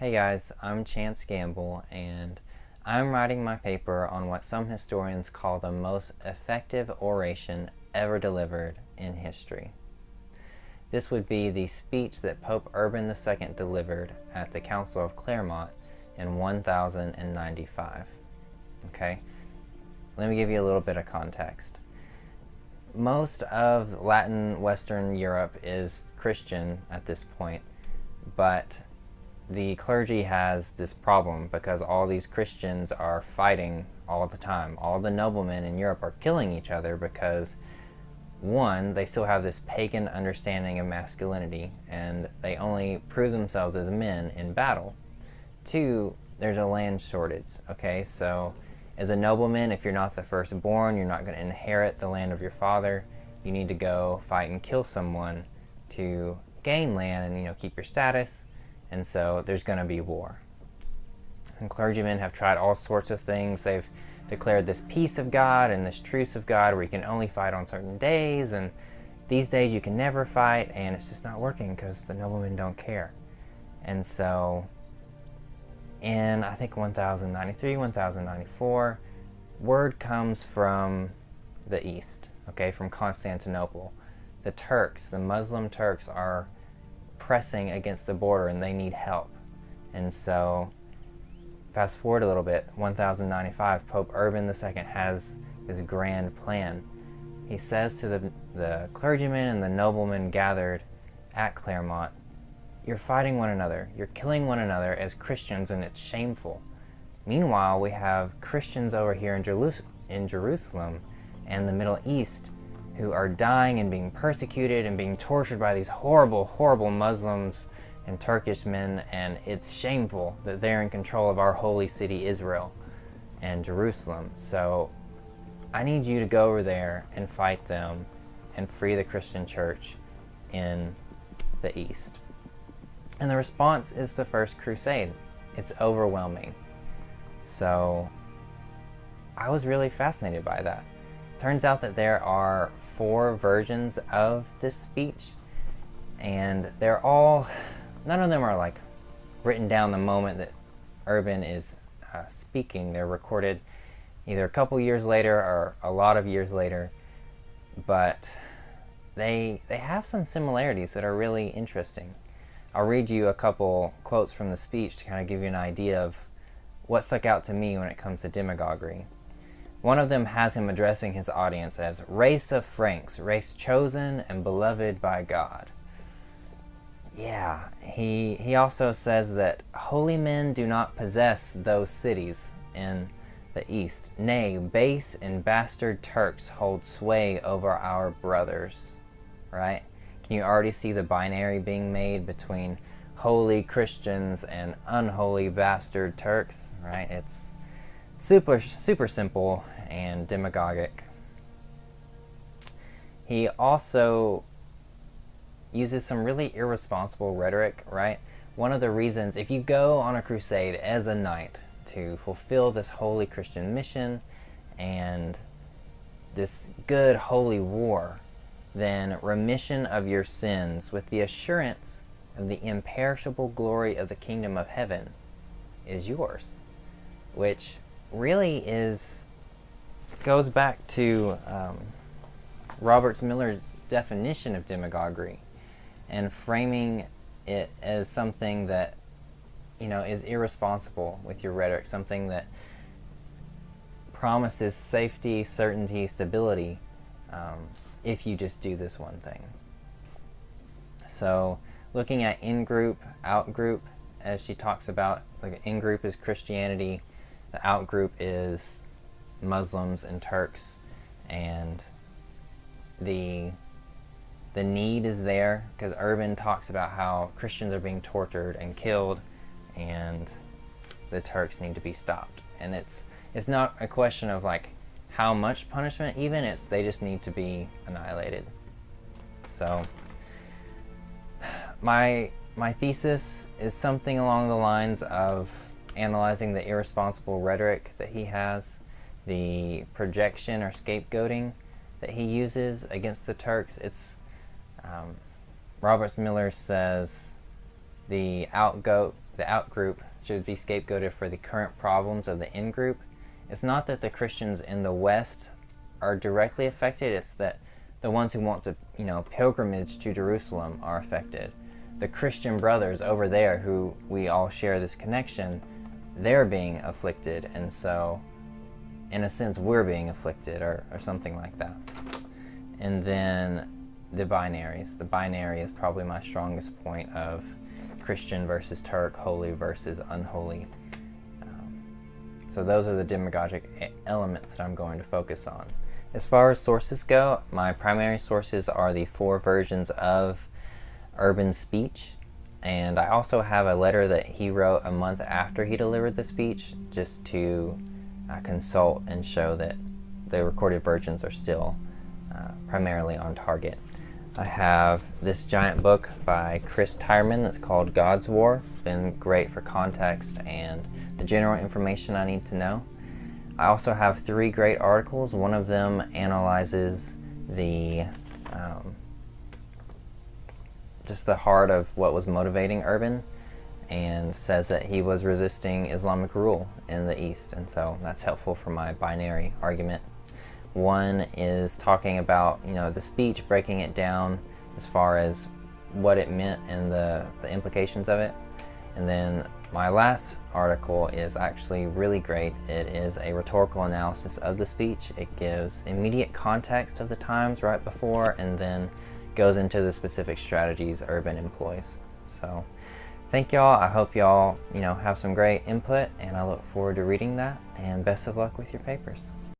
Hey guys, I'm Chance Gamble, and I'm writing my paper on what some historians call the most effective oration ever delivered in history. This would be the speech that Pope Urban II delivered at the Council of Clermont in 1095. Okay, let me give you a little bit of context. Most of Latin Western Europe is Christian at this point, but the clergy has this problem because all these Christians are fighting all the time. All the noblemen in Europe are killing each other because, one, they still have this pagan understanding of masculinity and they only prove themselves as men in battle. Two, there's a land shortage. Okay, so as a nobleman, if you're not the firstborn, you're not going to inherit the land of your father. You need to go fight and kill someone to gain land and keep your status. And so there's going to be war. And clergymen have tried all sorts of things. They've declared this peace of God and this truce of God where you can only fight on certain days, and these days you can never fight, and it's just not working because the noblemen don't care. And so in, I think, 1093, 1094, word comes from the east, okay, from Constantinople. The Turks, the Muslim Turks, are pressing against the border and they need help. And so fast forward a little bit, 1095, Pope Urban II has his grand plan. He says to the clergymen and the noblemen gathered at Clermont, you're fighting one another, you're killing one another as Christians, and it's shameful. Meanwhile, we have Christians over here in Jerusalem and the Middle East who are dying and being persecuted and being tortured by these horrible, horrible Muslims and Turkish men, and it's shameful that they're in control of our holy city Israel and Jerusalem. So I need you to go over there and fight them and free the Christian church in the East. And the response is the First Crusade. It's overwhelming. So I was really fascinated by that. Turns out that there are 4 versions of this speech, and none of them are like written down the moment that Urban is speaking. They're recorded either a couple years later or a lot of years later, but they have some similarities that are really interesting. I'll read you a couple quotes from the speech to kind of give you an idea of what stuck out to me when it comes to demagoguery. One of them has him addressing his audience as race of Franks, race chosen and beloved by God. Yeah, he also says that holy men do not possess those cities in the East. Nay, base and bastard Turks hold sway over our brothers. Right? Can you already see the binary being made between holy Christians and unholy bastard Turks? Right? It's super simple and demagogic. He also uses some really irresponsible rhetoric, right? One of the reasons, if you go on a crusade as a knight to fulfill this holy Christian mission and this good holy war, then remission of your sins with the assurance of the imperishable glory of the kingdom of heaven is yours, which really goes back to Robert Miller's definition of demagoguery and framing it as something that is irresponsible with your rhetoric, something that promises safety, certainty, stability if you just do this one thing. So looking at in-group, out-group, as she talks about, like in-group is Christianity, the out-group is Muslims and Turks, and the need is there because Urban talks about how Christians are being tortured and killed and the Turks need to be stopped. And it's not a question of like how much punishment even, it's they just need to be annihilated. So my thesis is something along the lines of analyzing the irresponsible rhetoric that he has, the projection or scapegoating that he uses against the Turks. Robert Miller says the outgoat the out group should be scapegoated for the current problems of the in group, it's not that the Christians in the West are directly affected, it's that the ones who want to, pilgrimage to Jerusalem are affected. The Christian brothers over there, who we all share this connection, they're being afflicted, and so in a sense we're being afflicted, or something like that. And then the binaries. The binary is probably my strongest point of Christian versus Turk, holy versus unholy. So those are the demagogic elements that I'm going to focus on. As far as sources go, my primary sources are the 4 versions of Urban's speech, and I also have a letter that he wrote a month after he delivered the speech, just to consult and show that the recorded versions are still primarily on target. I have this giant book by Chris Tyerman that's called God's War. It's been great for context and the general information I need to know. I also have 3 great articles. One of them analyzes the just the heart of what was motivating Urban, and says that he was resisting Islamic rule in the East, and so that's helpful for my binary argument. One is talking about the speech, breaking it down as far as what it meant and the implications of it. And then my last article is actually really great. It is a rhetorical analysis of the speech. It gives immediate context of the times right before, and then goes into the specific strategies Urban employs. So thank y'all. I hope y'all have some great input, and I look forward to reading that, and best of luck with your papers.